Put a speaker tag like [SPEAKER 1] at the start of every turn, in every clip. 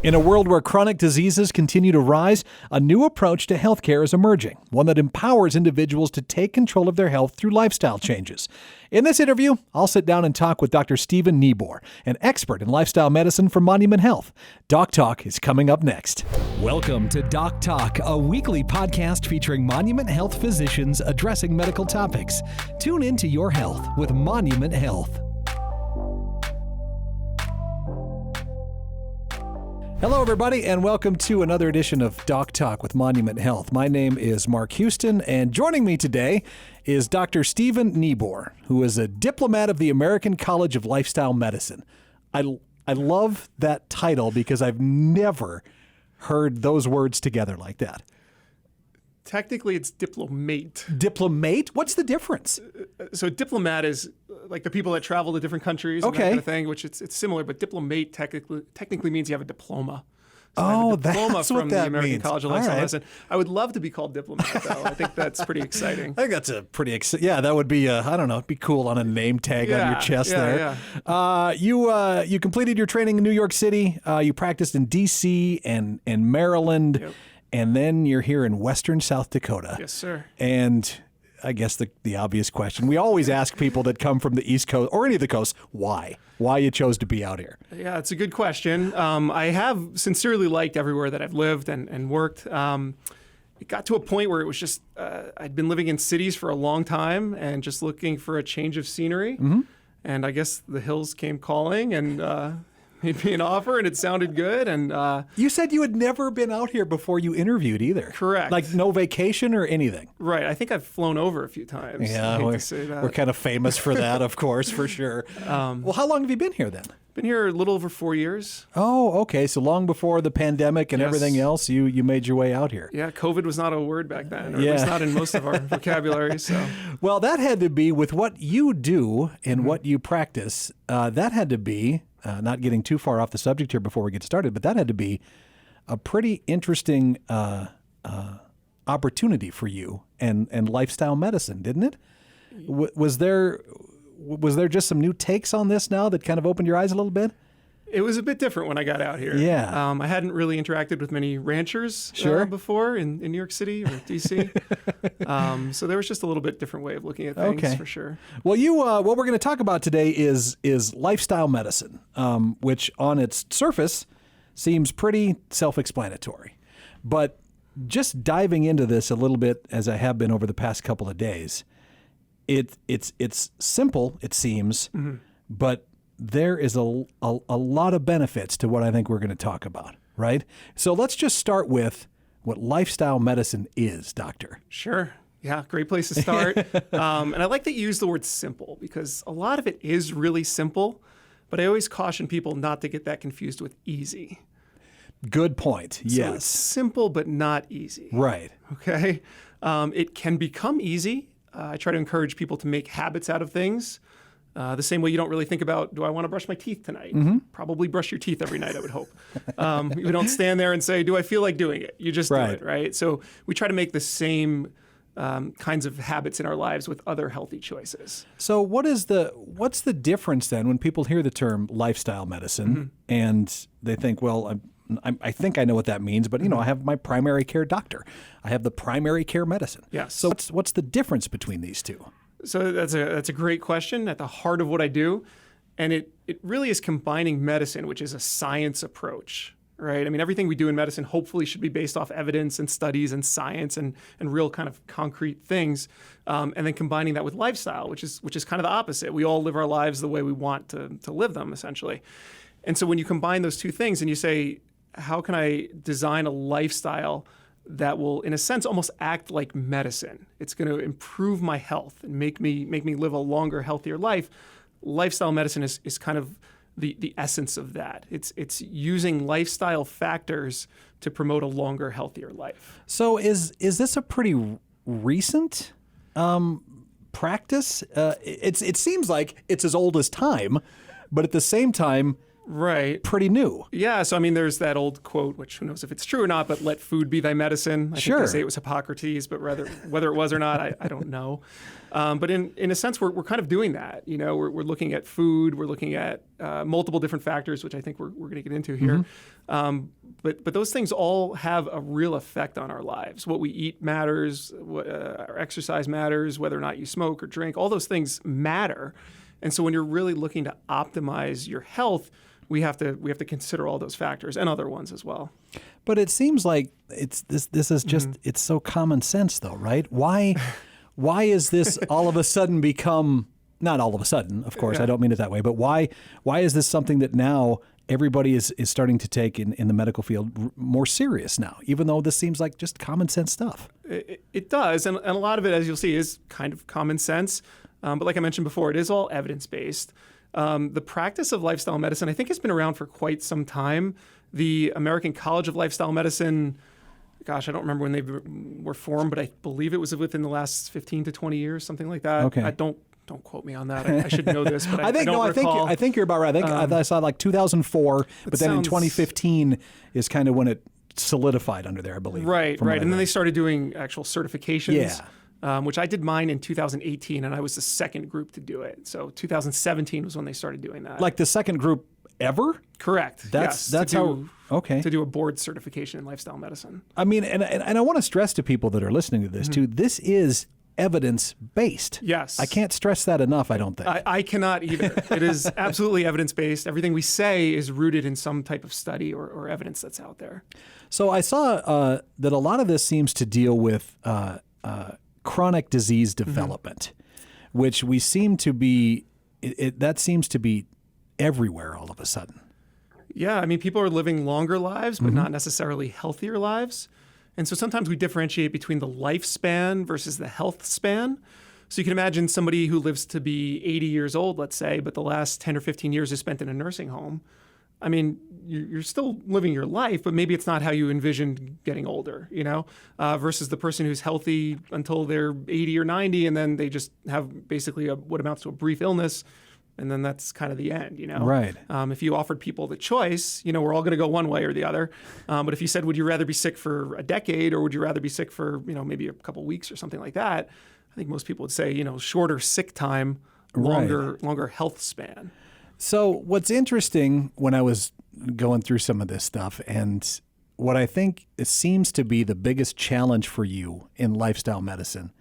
[SPEAKER 1] In a world where chronic diseases continue to rise, a new approach to healthcare is emerging, one that empowers individuals to take control of their health through lifestyle changes. In this interview, I'll sit down and talk with Dr. Stephen Neabore, an expert in lifestyle medicine from Monument Health. Doc Talk is coming up next. Welcome to Doc Talk, a weekly podcast featuring Monument Health physicians addressing medical topics. Tune into your health with Monument Health. Hello, everybody, and welcome to another edition of Doc Talk with Monument Health. My name is Mark Houston, and joining me today is Dr. Stephen Neabore, who is a diplomat of the American College of Lifestyle Medicine. I love that title because I've never heard those words together like that.
[SPEAKER 2] Technically, it's diplomate.
[SPEAKER 1] Diplomate? What's the difference?
[SPEAKER 2] So diplomat is like the people that travel to different countries and that kind of thing, which it's similar, but diplomate technically means you have a diploma. So I have a diploma
[SPEAKER 1] that's
[SPEAKER 2] from
[SPEAKER 1] what
[SPEAKER 2] the
[SPEAKER 1] that
[SPEAKER 2] American
[SPEAKER 1] means.
[SPEAKER 2] College of Lifestyle Medicine. I would love to be called diplomat, though. I think that's pretty exciting.
[SPEAKER 1] I think that's a pretty yeah, that would be, I don't know, it'd be cool on a name tag on your chest there.
[SPEAKER 2] Yeah.
[SPEAKER 1] You completed your training in New York City. You practiced in D.C. and Maryland.
[SPEAKER 2] Yep.
[SPEAKER 1] And then you're here in western South Dakota.
[SPEAKER 2] Yes, sir.
[SPEAKER 1] And I guess the obvious question, we always ask people that come from the East Coast or any of the coasts, why you chose to be out here.
[SPEAKER 2] Yeah, it's a good question. I have sincerely liked everywhere that I've lived and worked. It got to a point where it was just, I'd been living in cities for a long time and just looking for a change of scenery. Mm-hmm. And I guess the hills came calling and made me an offer, and it sounded good. And
[SPEAKER 1] you said you had never been out here before you interviewed either.
[SPEAKER 2] Correct.
[SPEAKER 1] Like no vacation or anything.
[SPEAKER 2] Right. I think I've flown over a few times.
[SPEAKER 1] Yeah, we're kind of famous for that, of course, for sure. Well, how long have you been here then?
[SPEAKER 2] Been here a little over 4 years.
[SPEAKER 1] Oh, okay. So long before the pandemic and
[SPEAKER 2] Yes.
[SPEAKER 1] everything else, you made your way out here.
[SPEAKER 2] Yeah, COVID was not a word back then, or at least not in most of our vocabulary. So,
[SPEAKER 1] well, that had to be with what you do and what you practice. That had to be. Not getting too far off the subject here before we get started, but that had to be a pretty interesting opportunity for you and lifestyle medicine, didn't it? Was there just some new takes on this now that kind of opened your eyes a little bit?
[SPEAKER 2] it was a bit different when I got out here.
[SPEAKER 1] Yeah.
[SPEAKER 2] I hadn't really interacted with many ranchers before in New York City or D.C. So there was just a little bit different way of looking at things for sure.
[SPEAKER 1] Well, what we're going to talk about today is lifestyle medicine, which on its surface seems pretty self-explanatory. But just diving into this a little bit, as I have been over the past couple of days, it's simple, it seems, but there is a lot of benefits to what I think we're going to talk about, right? So let's just start with what lifestyle medicine is, doctor.
[SPEAKER 2] Sure. Yeah, great place to start. And I like that you use the word simple because a lot of it is really simple, but I always caution people not to get that confused with easy.
[SPEAKER 1] Good point.
[SPEAKER 2] So
[SPEAKER 1] Yes.
[SPEAKER 2] it's simple, but not easy.
[SPEAKER 1] Right.
[SPEAKER 2] Okay. It can become easy. I try to encourage people to make habits out of things. The same way you don't really think about, do I want to brush my teeth tonight? Probably brush your teeth every night, I would hope. You don't stand there and say, do I feel like doing it? You just do it, right? So we try to make the same kinds of habits in our lives with other healthy choices.
[SPEAKER 1] So what's the difference then when people hear the term lifestyle medicine and they think, well, I think I know what that means, but I have my primary care doctor. I have the primary care medicine.
[SPEAKER 2] Yes.
[SPEAKER 1] So what's the difference between these two?
[SPEAKER 2] So that's a great question at the heart of what I do. And it really is combining medicine, which is a science approach, right? I mean, everything we do in medicine hopefully should be based off evidence and studies and science and real kind of concrete things. And then combining that with lifestyle, which is kind of the opposite. We all live our lives the way we want to live them, essentially. And so when you combine those two things and you say, how can I design a lifestyle that will, in a sense, almost act like medicine? It's going to improve my health and make me live a longer, healthier life. Lifestyle medicine is kind of the essence of that. It's using lifestyle factors to promote a longer, healthier life.
[SPEAKER 1] So is this a pretty recent practice? It seems like it's as old as time, but at the same time,
[SPEAKER 2] Right.
[SPEAKER 1] pretty new.
[SPEAKER 2] Yeah. So, I mean, there's that old quote, which who knows if it's true or not, but let food be thy medicine. I
[SPEAKER 1] Sure.
[SPEAKER 2] think they say it was Hippocrates, but whether it was or not, I don't know. But in a sense, we're kind of doing that. We're looking at food, we're looking at multiple different factors, which I think we're going to get into here. But those things all have a real effect on our lives. What we eat matters, our exercise matters, whether or not you smoke or drink, all those things matter. And so when you're really looking to optimize your health, we have to consider all those factors and other ones as well. But
[SPEAKER 1] it seems like this is just it's so common sense though, right? Why is this all of a sudden become, not all of a sudden, of course, I don't mean it that way, but why is this something that now everybody is starting to take in the medical field more serious now, even though this seems like just common sense stuff?
[SPEAKER 2] It does, and a lot of it, as you'll see, is kind of common sense. But like I mentioned before, it is all evidence-based. The practice of lifestyle medicine, I think, has been around for quite some time. The American College of Lifestyle Medicine, gosh, I don't remember when they were formed, but I believe it was within the last 15 to 20 years, something like that.
[SPEAKER 1] Okay.
[SPEAKER 2] Don't quote me on that. I should know this, but I don't recall.
[SPEAKER 1] I think you're about right. I saw like 2004, but then in 2015 is kind of when it solidified under there, I believe.
[SPEAKER 2] Right. And then they started doing actual certifications.
[SPEAKER 1] Yeah.
[SPEAKER 2] Which I did mine in 2018, and I was the second group to do it. So 2017 was when they started doing that.
[SPEAKER 1] Like the second group ever?
[SPEAKER 2] Correct.
[SPEAKER 1] That's
[SPEAKER 2] to
[SPEAKER 1] do
[SPEAKER 2] a board certification in lifestyle medicine.
[SPEAKER 1] I mean, and I want to stress to people that are listening to this too, this is evidence-based.
[SPEAKER 2] Yes.
[SPEAKER 1] I can't stress that enough, I don't think.
[SPEAKER 2] I cannot either. It is absolutely evidence-based. Everything we say is rooted in some type of study or evidence that's out there.
[SPEAKER 1] So I saw that a lot of this seems to deal with chronic disease development, which we seem to be, that seems to be everywhere all of a sudden.
[SPEAKER 2] Yeah, I mean, people are living longer lives, but not necessarily healthier lives. And so sometimes we differentiate between the lifespan versus the health span. So you can imagine somebody who lives to be 80 years old, let's say, but the last 10 or 15 years is spent in a nursing home. I mean, you're still living your life, but maybe it's not how you envisioned getting older, versus the person who's healthy until they're 80 or 90, and then they just have basically what amounts to a brief illness, and then that's kind of the end,
[SPEAKER 1] Right.
[SPEAKER 2] If you offered people the choice, we're all going to go one way or the other. But if you said, would you rather be sick for a decade, or would you rather be sick for, maybe a couple weeks or something like that, I think most people would say, shorter sick time, longer health span.
[SPEAKER 1] So what's interesting when I was going through some of this stuff, and what I think it seems to be the biggest challenge for you in lifestyle medicine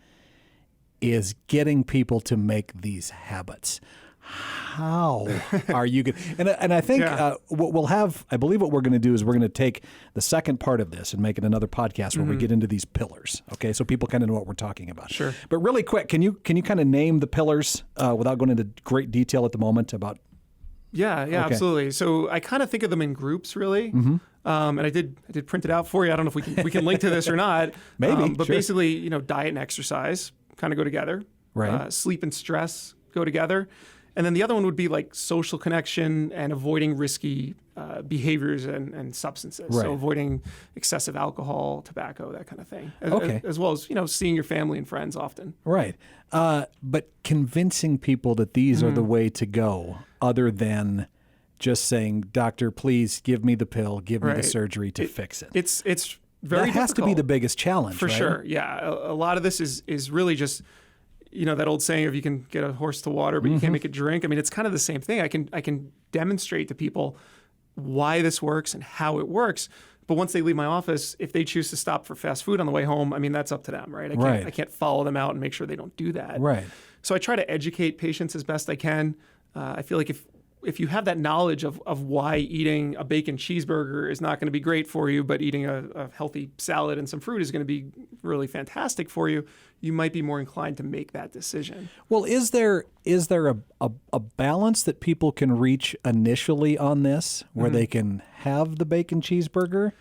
[SPEAKER 1] is getting people to make these habits. How are you going to, and I think what we'll have, I believe what we're going to do is we're going to take the second part of this and make it another podcast where we get into these pillars. Okay. So people kind of know what we're talking about.
[SPEAKER 2] Sure.
[SPEAKER 1] But really quick, can you kind of name the pillars without going into great detail at the moment about?
[SPEAKER 2] Yeah, okay. Absolutely. So I kind of think of them in groups, really. And I did print it out for you. I don't know if we can link to this or not.
[SPEAKER 1] Maybe.
[SPEAKER 2] But
[SPEAKER 1] sure.
[SPEAKER 2] Basically, diet and exercise kind of go together.
[SPEAKER 1] Right.
[SPEAKER 2] Sleep and stress go together. And then the other one would be like social connection and avoiding risky behaviors and substances.
[SPEAKER 1] Right.
[SPEAKER 2] So avoiding excessive alcohol, tobacco, that kind of thing.
[SPEAKER 1] Okay.
[SPEAKER 2] As well as, seeing your family and friends often.
[SPEAKER 1] Right. But convincing people that these are the way to go, other than just saying, doctor, please give me the pill, give me the surgery to fix it.
[SPEAKER 2] It's very
[SPEAKER 1] That has
[SPEAKER 2] difficult.
[SPEAKER 1] to be the biggest challenge,
[SPEAKER 2] For
[SPEAKER 1] right?
[SPEAKER 2] sure. Yeah. A lot of this is really just, that old saying of you can get a horse to water, but you can't make it drink. I mean, it's kind of the same thing. I can demonstrate to people why this works and how it works. But once they leave my office, if they choose to stop for fast food on the way home, I mean, that's up to them, right? I can't follow them out and make sure they don't do that.
[SPEAKER 1] Right.
[SPEAKER 2] So I try to educate patients as best I can. I feel like if you have that knowledge of why eating a bacon cheeseburger is not going to be great for you, but eating a healthy salad and some fruit is going to be really fantastic for you, you might be more inclined to make that decision.
[SPEAKER 1] Well, is there a balance that people can reach initially on this, where they can have the bacon cheeseburger,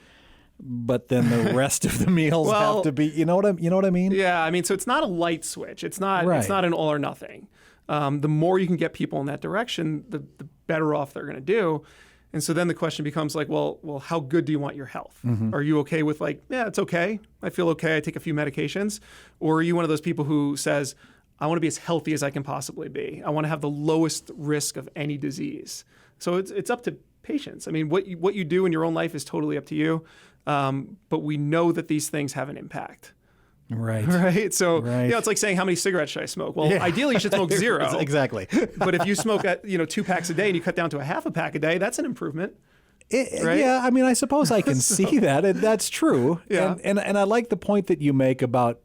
[SPEAKER 1] but then the rest of the meals have to be, you know what I mean?
[SPEAKER 2] Yeah, I mean, so it's not a light switch. It's not an all or nothing. The more you can get people in that direction, the better off they're going to do. And so then the question becomes like, well, how good do you want your health? Are you okay with it's okay. I feel okay. I take a few medications. Or are you one of those people who says, I want to be as healthy as I can possibly be. I want to have the lowest risk of any disease. So it's up to patience. I mean, what you do in your own life is totally up to you, but we know that these things have an impact.
[SPEAKER 1] Right.
[SPEAKER 2] Right. So, it's like saying, how many cigarettes should I smoke? Well, ideally you should smoke 0.
[SPEAKER 1] Exactly.
[SPEAKER 2] But if you smoke 2 packs a day and you cut down to a half a pack a day, that's an improvement. Right?
[SPEAKER 1] Yeah, I mean, I suppose I can see that. And that's true.
[SPEAKER 2] Yeah.
[SPEAKER 1] And I like the point that you make about,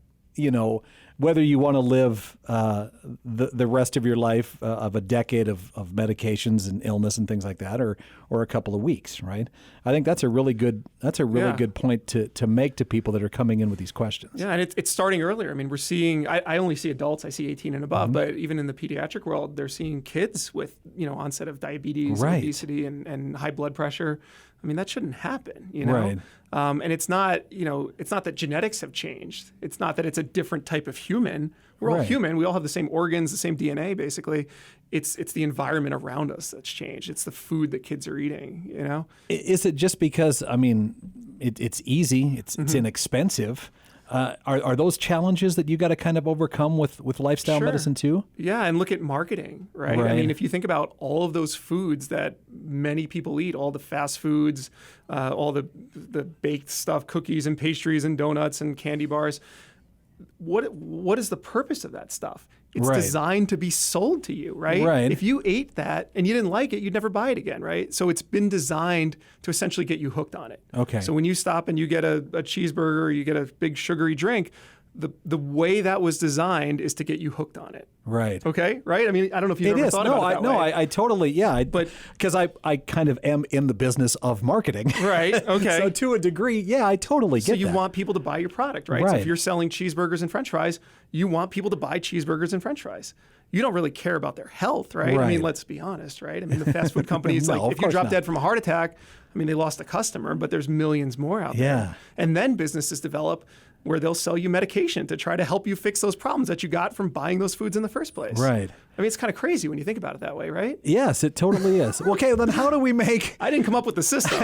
[SPEAKER 1] whether you want to live the rest of your life of a decade of medications and illness and things like that, or a couple of weeks, right? I think that's a really good good point to make to people that are coming in with these questions.
[SPEAKER 2] Yeah, and it's starting earlier. I mean, we're seeing. I only see adults. I see 18 and above, but even in the pediatric world, they're seeing kids with onset of diabetes, and obesity, and high blood pressure. I mean, that shouldn't happen,
[SPEAKER 1] Right.
[SPEAKER 2] And it's not, it's not that genetics have changed. It's not that it's a different type of human. We're all human. We all have the same organs, the same DNA, basically. It's the environment around us that's changed. It's the food that kids are eating, Is
[SPEAKER 1] it just because, I mean, it's easy, it's inexpensive? Are those challenges that you got to kind of overcome with lifestyle medicine too?
[SPEAKER 2] Yeah, and look at marketing, right? I mean, if you think about all of those foods that many people eat, all the fast foods, all the baked stuff, cookies and pastries and donuts and candy bars, what is the purpose of that stuff? It's designed to be sold to you, right? If you ate that and you didn't like it, you'd never buy it again, right? So it's been designed to essentially get you hooked on it.
[SPEAKER 1] Okay.
[SPEAKER 2] So when you stop and you get a cheeseburger, or you get a big sugary drink, the way that was designed is to get you hooked on it.
[SPEAKER 1] Right.
[SPEAKER 2] Okay. Right. I mean, I don't know if you've ever thought about it that way.
[SPEAKER 1] I totally, but because I kind of am in the business of marketing.
[SPEAKER 2] Right. Okay.
[SPEAKER 1] So to a degree, I totally get that.
[SPEAKER 2] So you want people to buy your product, right? So if you're selling cheeseburgers and French fries, you want people to buy cheeseburgers and French fries. You don't really care about their health, right? I mean, let's be honest, right? I mean, the fast food companies, if you drop dead from a heart attack, I mean, they lost a customer, but there's millions more out there. And then businesses develop where they'll sell you medication to try to help you fix those problems that you got from buying those foods in the first place.
[SPEAKER 1] Right.
[SPEAKER 2] I mean, it's kind of crazy when you think about it that way, right?
[SPEAKER 1] Yes, it totally is. Okay, then how do we make...
[SPEAKER 2] I didn't come up with the system.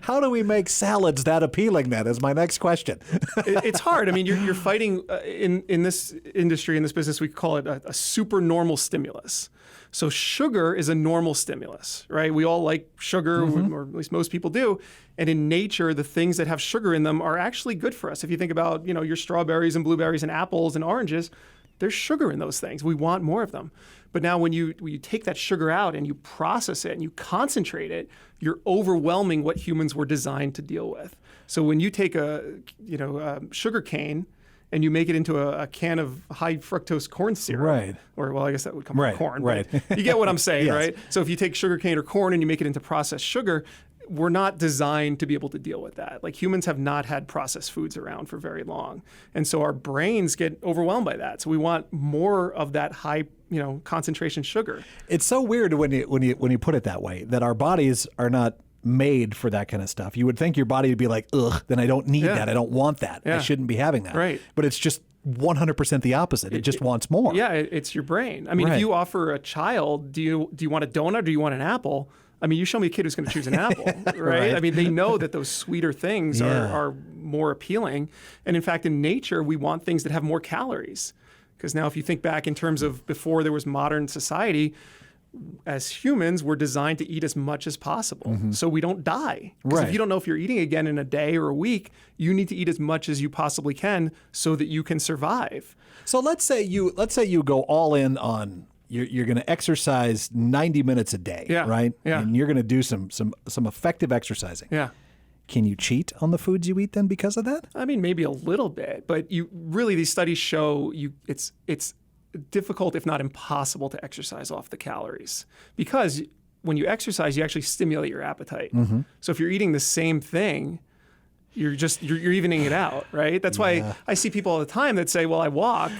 [SPEAKER 1] How do we make salads that appealing then is my next question.
[SPEAKER 2] It's hard. I mean, you're fighting in this industry, in this business, we call it a super normal stimulus. So sugar is a normal stimulus, right? We all like sugar, or at least most people do. And in nature, the things that have sugar in them are actually good for us. If you think about, your strawberries and blueberries and apples and oranges, there's sugar in those things. We want more of them. But now when you take that sugar out and you process it and you concentrate it, you're overwhelming what humans were designed to deal with. So when you take a sugar cane and you make it into a can of high fructose corn syrup.
[SPEAKER 1] Right.
[SPEAKER 2] Or, well, I guess that would come from corn.
[SPEAKER 1] Right.
[SPEAKER 2] You get what I'm saying,
[SPEAKER 1] Yes.
[SPEAKER 2] right? So if you take sugar cane or corn and you make it into processed sugar, we're not designed to be able to deal with that. Like, humans have not had processed foods around for very long. And so our brains get overwhelmed by that. So we want more of that high, concentration sugar.
[SPEAKER 1] It's so weird when you put it that way, that our bodies are not made for that kind of stuff. You would think your body would be like, ugh, then I don't need that. I don't want that. I shouldn't be having that.
[SPEAKER 2] Right.
[SPEAKER 1] But it's just 100% the opposite. It just wants more.
[SPEAKER 2] Yeah, it's your brain. I mean, if you offer a child, do you want a donut or do you want an apple? I mean, you show me a kid who's going to choose an apple, right? I mean, they know that those sweeter things are more appealing. And in fact, in nature, we want things that have more calories. Because now if you think back in terms of before there was modern society, as humans, we're designed to eat as much as possible so we don't die. Because if you don't know if you're eating again in a day or a week, you need to eat as much as you possibly can so that you can survive.
[SPEAKER 1] So let's say you go all in on you're going to exercise 90 minutes a day, right?
[SPEAKER 2] Yeah.
[SPEAKER 1] And you're going to do some effective exercising.
[SPEAKER 2] Yeah.
[SPEAKER 1] Can you cheat on the foods you eat then because of that?
[SPEAKER 2] I mean, maybe a little bit, but these studies show it's difficult, if not impossible, to exercise off the calories, because when you exercise, you actually stimulate your appetite. So if you're eating the same thing, you're evening it out, right? That's why I see people all the time that say, well, I walk.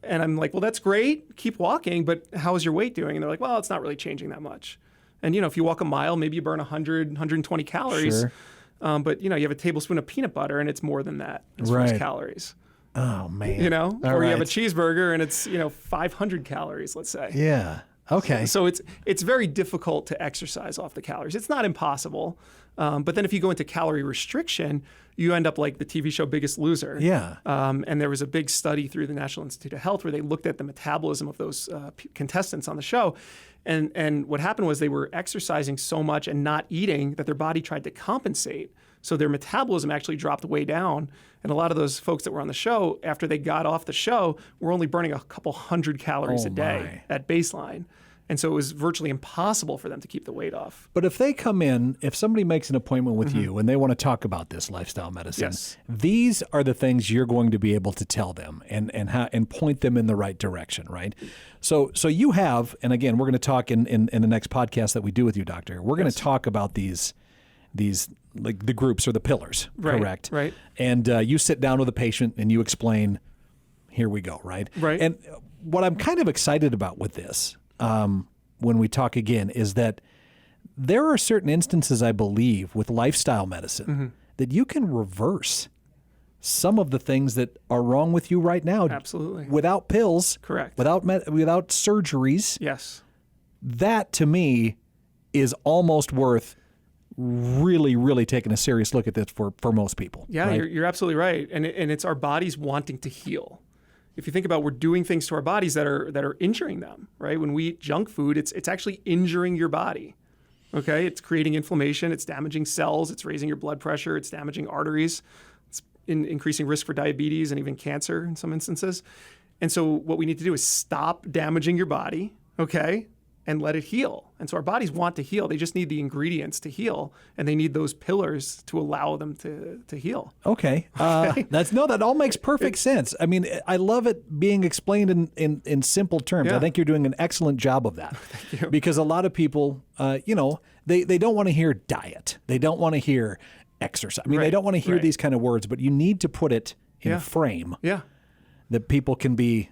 [SPEAKER 2] And I'm like, well, that's great. Keep walking. But how is your weight doing? And they're like, well, it's not really changing that much. And, if you walk a mile, maybe you burn 100, 120 calories.
[SPEAKER 1] Sure.
[SPEAKER 2] But, you have a tablespoon of peanut butter and it's more than that as far as calories.
[SPEAKER 1] Oh, man.
[SPEAKER 2] Or you have a cheeseburger and it's, 500 calories, let's say.
[SPEAKER 1] Yeah. Okay.
[SPEAKER 2] So it's very difficult to exercise off the calories. It's not impossible. But then if you go into calorie restriction, you end up like the TV show Biggest Loser.
[SPEAKER 1] Yeah.
[SPEAKER 2] And there was a big study through the National Institute of Health where they looked at the metabolism of those contestants on the show. And what happened was they were exercising so much and not eating that their body tried to compensate. So their metabolism actually dropped way down. And a lot of those folks that were on the show, after they got off the show, were only burning a couple hundred calories a day at baseline. And so it was virtually impossible for them to keep the weight off.
[SPEAKER 1] But if they come in, if somebody makes an appointment with you and they want to talk about this lifestyle medicine, these are the things you're going to be able to tell them and point them in the right direction, right? So you have, and again, we're going to talk in the next podcast that we do with you, Doctor. We're going to talk about these like the groups or the pillars, correct?
[SPEAKER 2] Right.
[SPEAKER 1] And you sit down with a patient and you explain, here we go, right?
[SPEAKER 2] Right.
[SPEAKER 1] And what I'm kind of excited about with this, when we talk again, is that there are certain instances, I believe, with lifestyle medicine that you can reverse some of the things that are wrong with you right now.
[SPEAKER 2] Absolutely.
[SPEAKER 1] Without pills.
[SPEAKER 2] Correct.
[SPEAKER 1] Without surgeries.
[SPEAKER 2] Yes.
[SPEAKER 1] That, to me, is almost worth really, really taking a serious look at this for most people.
[SPEAKER 2] Yeah,
[SPEAKER 1] right?
[SPEAKER 2] you're absolutely right. And it's our bodies wanting to heal. If you think about, we're doing things to our bodies that are injuring them, right? When we eat junk food, it's actually injuring your body, okay? It's creating inflammation, it's damaging cells, it's raising your blood pressure, it's damaging arteries, it's increasing risk for diabetes and even cancer in some instances. And so what we need to do is stop damaging your body, okay? And let it heal. And so our bodies want to heal. They just need the ingredients to heal, and they need those pillars to allow them to heal.
[SPEAKER 1] Okay. That all makes perfect sense. I mean, I love it being explained in simple terms.
[SPEAKER 2] Yeah.
[SPEAKER 1] I think you're doing an excellent job of that.
[SPEAKER 2] Thank you.
[SPEAKER 1] Because a lot of people, they don't want to hear diet. They don't want to hear exercise. I mean, they don't want to hear these kind of words, but you need to put it in a frame that people can be,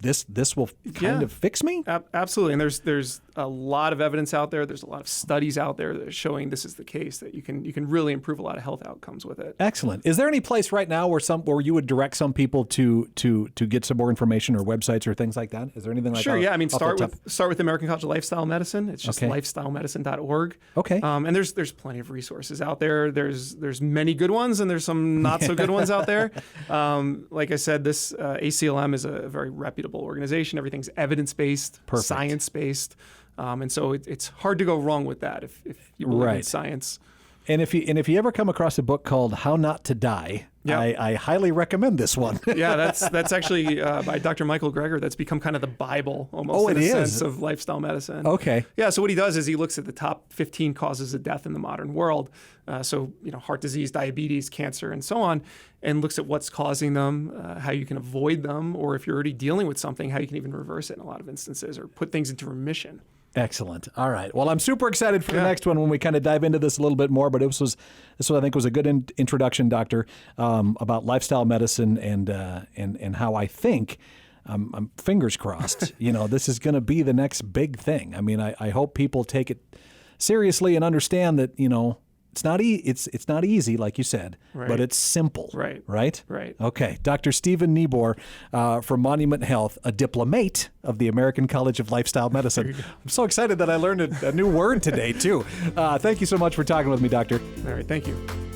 [SPEAKER 1] this will kind of fix me?
[SPEAKER 2] Absolutely. And there's a lot of evidence out there. There's a lot of studies out there that are showing this is the case, that you can really improve a lot of health outcomes with it.
[SPEAKER 1] Excellent. Is there any place right now where you would direct some people to get some more information, or websites or things like that? Is there anything like that?
[SPEAKER 2] Sure, yeah. I mean, start with the American College of Lifestyle Medicine. It's just lifestylemedicine.org.
[SPEAKER 1] Okay.
[SPEAKER 2] And there's plenty of resources out there. There's many good ones, and there's some not so good ones out there. Like I said, this ACLM is a very reputable organization. Everything's evidence-based, science-based. And so it's hard to go wrong with that if you believe in science.
[SPEAKER 1] And if you ever come across a book called How Not to Die, I highly recommend this one.
[SPEAKER 2] Yeah, that's actually by Dr. Michael Greger. That's become kind of the Bible almost in a sense of lifestyle medicine.
[SPEAKER 1] Okay.
[SPEAKER 2] Yeah, so what he does is he looks at the top 15 causes of death in the modern world. So, heart disease, diabetes, cancer, and so on, and looks at what's causing them, how you can avoid them, or if you're already dealing with something, how you can even reverse it in a lot of instances or put things into remission.
[SPEAKER 1] Excellent. All right. Well, I'm super excited for the next one when we kind of dive into this a little bit more. But this I think was a good introduction, Doctor, about lifestyle medicine and how I think, I'm fingers crossed, this is going to be the next big thing. I mean, I hope people take it seriously and understand that it's not easy, like you said, but it's simple.
[SPEAKER 2] Right.
[SPEAKER 1] Right?
[SPEAKER 2] Right.
[SPEAKER 1] Okay. Dr. Stephen Neabore from Monument Health, a diplomate of the American College of Lifestyle Medicine. I'm so excited that I learned a new word today, too. Thank you so much for talking with me, Doctor.
[SPEAKER 2] All right. Thank you.